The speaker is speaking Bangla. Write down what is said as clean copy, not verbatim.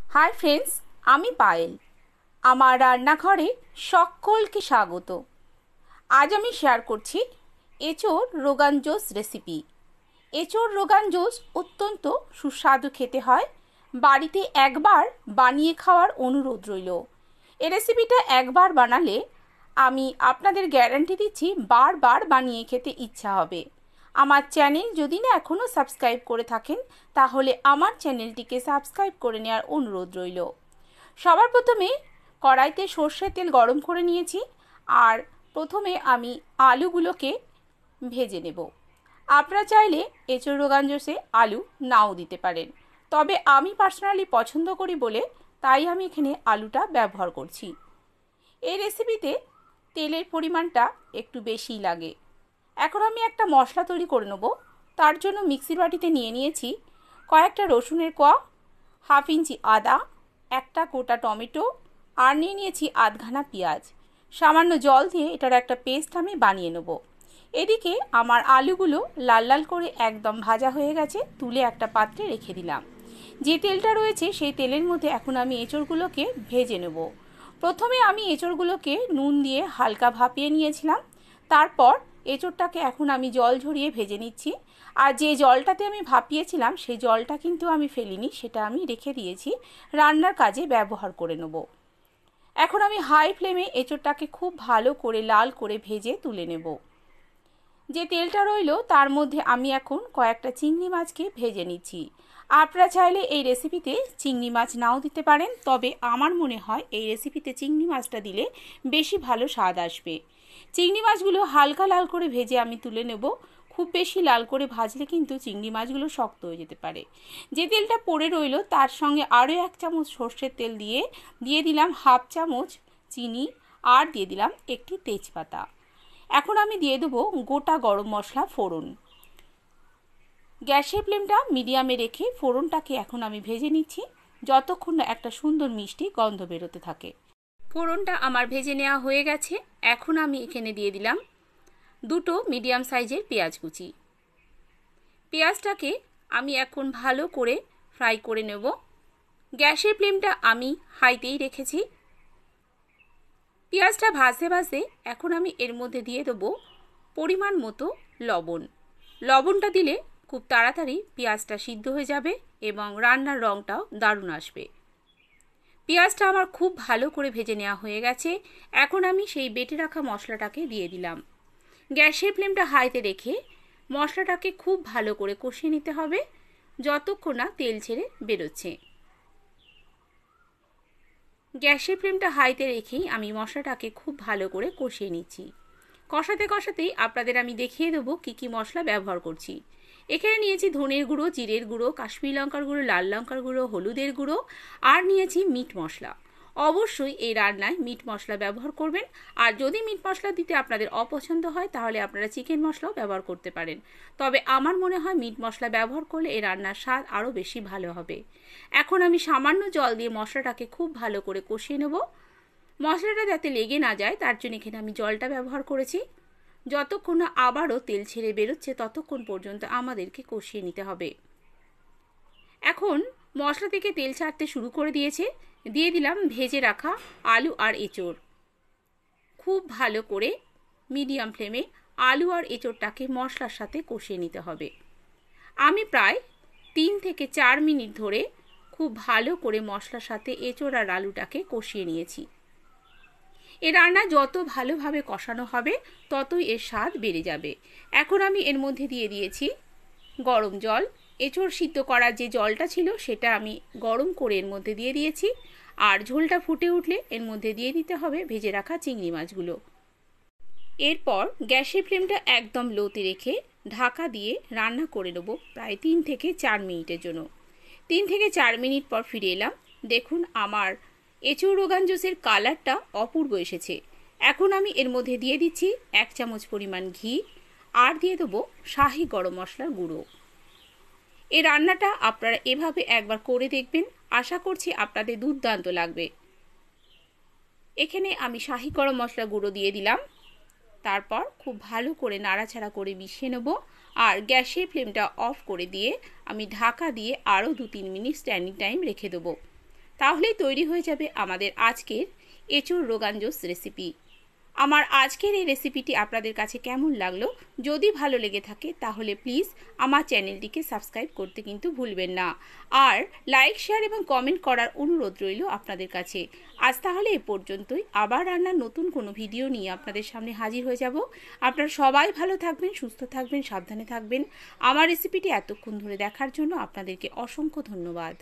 হাই ফ্রেন্ডস, আমি পায়েল। আমার রান্নাঘরে সকলকে স্বাগত। আজ আমি শেয়ার করছি এঁচোড় রোগান জোশ রেসিপি। এঁচোড় রোগান জোশ অত্যন্ত সুস্বাদু খেতে হয়। বাড়িতে একবার বানিয়ে খাওয়ার অনুরোধ রইল। এই রেসিপিটা একবার বানালে আমি আপনাদের গ্যারান্টি দিচ্ছি বারবার বানিয়ে খেতে ইচ্ছা হবে। আমার চ্যানেল যদি না এখনও সাবস্ক্রাইব করে থাকেন তাহলে আমার চ্যানেলটিকে সাবস্ক্রাইব করে নেওয়ার অনুরোধ রইল। সবার প্রথমে কড়াইতে সর্ষের তেল গরম করে নিয়েছি, আর প্রথমে আমি আলুগুলোকে ভেজে নেব। আপনারা চাইলে এঁচোড় রোগান জোশে আলু নাও দিতে পারেন, তবে আমি পার্সোনালি পছন্দ করি বলে তাই আমি এখানে আলুটা ব্যবহার করছি। এই রেসিপিতে তেলের পরিমাণটা একটু বেশিই লাগে। এখন আমি একটা মশলা তৈরি করে নেব। তার জন্য মিক্সির বাটিতে নিয়ে নিয়েছি কয়েকটা রসুনের কোয়া, হাফ ইঞ্চি আদা, একটা গোটা টমেটো, আর নিয়ে নিয়েছি আধখানা পেঁয়াজ। সামান্য জল দিয়ে এটার একটা পেস্ট আমি বানিয়ে নেব। এদিকে আমার আলুগুলো লাল লাল করে একদম ভাজা হয়ে গেছে, তুলে একটা পাত্রে রেখে দিলাম। যে তেলটা রয়েছে সেই তেলের মধ্যে এখন আমি এঁচোড়গুলোকে ভেজে নেব। প্রথমে আমি এঁচোড়গুলোকে নুন দিয়ে হালকা ভাপিয়ে নিয়েছিলাম। তারপর এঁচোড়টাকে এখন আমি জল ঝরিয়ে ভেজে নিচ্ছি। আর যে জলটাতে আমি ভাপিয়েছিলাম সেই জলটা কিন্তু আমি ফেলিনি, সেটা আমি রেখে দিয়েছি, রান্নার কাজে ব্যবহার করে নেব। এখন আমি হাই ফ্লেমে এঁচোড়টাকে খুব ভালো করে লাল করে ভেজে তুলে নেব। যে তেলটা রইল তার মধ্যে আমি এখন কয়েকটা চিংড়ি মাছকে ভেজে নিচ্ছি। আপনারা চাইলে এই রেসিপিতে চিংড়ি মাছ নাও দিতে পারেন, তবে আমার মনে হয় এই রেসিপিতে চিংড়ি মাছটা দিলে বেশি ভালো স্বাদ আসবে। চিংড়ি মাছগুলো হালকা লাল করে ভেজে আমি তুলে নেব। খুব বেশি লাল করে ভাজলে কিন্তু চিংড়ি মাছগুলো শক্ত হয়ে যেতে পারে। যে তেলটা পড়ে রইল তার সঙ্গে আরও 1 চামচ সর্ষের তেল দিয়ে দিলাম হাফ চামচ চিনি, আর দিয়ে দিলাম একটি তেজপাতা। এখন আমি দিয়ে দেবো গোটা গরম মশলা ফোড়ন। গ্যাসের ফ্লেমটা মিডিয়ামে রেখে ফোড়নটাকে এখন আমি ভেজে নিচ্ছি, যতক্ষণ না একটা সুন্দর মিষ্টি গন্ধ বেরোতে থাকে। ফোড়নটা আমার ভেজে নেওয়া হয়ে গেছে। এখন আমি এখানে দিয়ে দিলাম 2 মিডিয়াম সাইজের পেঁয়াজ কুচি। পেঁয়াজটাকে আমি এখন ভালো করে ফ্রাই করে নেব। গ্যাসের ফ্লেমটা আমি হাইতেই রেখেছি। পেঁয়াজটা ভাজতে ভাজতে এখন আমি এর মধ্যে দিয়ে দেবো পরিমাণ মতো লবণ। লবণটা দিলে খুব তাড়াতাড়ি পেঁয়াজটা সিদ্ধ হয়ে যাবে এবং রান্নার রঙটাও দারুণ আসবে। পেঁয়াজটা আমার খুব ভালো করে ভেজে নেওয়া হয়ে গেছে। এখন আমি সেই বেটে রাখা মশলাটাকে দিয়ে দিলাম। গ্যাসের ফ্লেমটা হাইতে রেখে মশলাটাকে খুব ভালো করে কষিয়ে নিতে হবে যতক্ষণ না তেল ছেড়ে বেরোচ্ছে। গ্যাসের ফ্লেমটা হাইতে রেখেই আমি মশলাটাকে খুব ভালো করে কষিয়ে নিচ্ছি। কষাতে কষাতেই আপনাদের আমি দেখিয়ে দেবো কী কী মশলা ব্যবহার করছি। এখানে নিয়েছি ধনের গুঁড়ো, জিরের গুঁড়ো, কাশ্মীরি লঙ্কার গুঁড়ো, লাল লঙ্কার গুঁড়ো, হলুদের গুঁড়ো, আর নিয়েছি মিট মশলা। অবশ্যই এই রান্নায় মিট মশলা ব্যবহার করবেন। আর যদি মিট মশলা দিতে আপনাদের অপছন্দ হয় তাহলে আপনারা চিকেন মশলাও ব্যবহার করতে পারেন, তবে আমার মনে হয় মিট মশলা ব্যবহার করলে এই রান্নার স্বাদ আরও বেশি ভালো হবে। এখন আমি সামান্য জল দিয়ে মশলাটাকে খুব ভালো করে কষিয়ে নেব। মশলাটা যাতে লেগে না যায় তার জন্য এখানে আমি জলটা ব্যবহার করেছি। যতক্ষণ না আবারও তেল ছেড়ে বেরোচ্ছে ততক্ষণ পর্যন্ত আমাদেরকে কষিয়ে নিতে হবে। এখন মশলা থেকে তেল ছাড়তে শুরু করে দিয়েছে। দিয়ে দিলাম ভেজে রাখা আলু আর এঁচোড়। খুব ভালো করে মিডিয়াম ফ্লেমে আলু আর এঁচোড়টাকে মশলার সাথে কষিয়ে নিতে হবে। আমি প্রায় 3 থেকে 4 মিনিট ধরে খুব ভালো করে মশলার সাথে এঁচোড় আর আলুটাকে কষিয়ে নিয়েছি। এই রান্না যত ভালোভাবে কষানো হবে ততই এর স্বাদ বেড়ে যাবে। এখন আমি এর মধ্যে দিয়ে দিয়েছি গরম জল। এঁচোড় সিদ্ধ করার যে জলটা ছিল সেটা আমি গরম করে এর মধ্যে দিয়ে দিয়েছি। আর ঝোলটা ফুটে উঠলে এর মধ্যে দিয়ে দিতে হবে ভেজে রাখা চিংড়ি মাছগুলো। এরপর গ্যাসের ফ্লেমটা একদম লোতে রেখে ঢাকা দিয়ে রান্না করে নেব প্রায় 3 থেকে 4 মিনিটের জন্য। 3 থেকে 4 মিনিট পর ফিরে এলাম। দেখুন আমার এঁচোড় রোগান জোশের কালারটা অপূর্ব এসেছে। এখন আমি এর মধ্যে দিয়ে দিচ্ছি 1 চামচ পরিমাণ ঘি, আর দিয়ে দেবো শাহি গরম মশলার গুঁড়ো। এই রান্নাটা আপনারা এভাবে একবার করে দেখবেন, আশা করছি আপনাদের দুর্দান্ত লাগবে। এখানে আমি শাহি গরম মশলা গুঁড়ো দিয়ে দিলাম। তারপর খুব ভালো করে নাড়াচাড়া করে মিশিয়ে নেব। আর গ্যাসের ফ্লেমটা অফ করে দিয়ে আমি ঢাকা দিয়ে আরও 2-3 মিনিট স্ট্যান্ডিং টাইম রেখে দেবো। তাহলেই তৈরি হয়ে যাবে আমাদের আজকের এঁচোড় রোগান জোশ রেসিপি। আমার আজকের এই রেসিপিটি আপনাদের কাছে কেমন লাগলো, যদি ভালো লেগে থাকে তাহলে প্লিজ আমার চ্যানেলটিকে সাবস্ক্রাইব করতে কিন্তু ভুলবেন না। আর লাইক, শেয়ার এবং কমেন্ট করার অনুরোধ রইল আপনাদের কাছে। আজ তাহলে এ পর্যন্তই। আবার রান্নার নতুন কোনো ভিডিও নিয়ে আপনাদের সামনে হাজির হয়ে যাব। আপনারা সবাই ভালো থাকবেন, সুস্থ থাকবেন, সাবধানে থাকবেন। আমার রেসিপিটি এতক্ষণ ধরে দেখার জন্য আপনাদেরকে অসংখ্য ধন্যবাদ।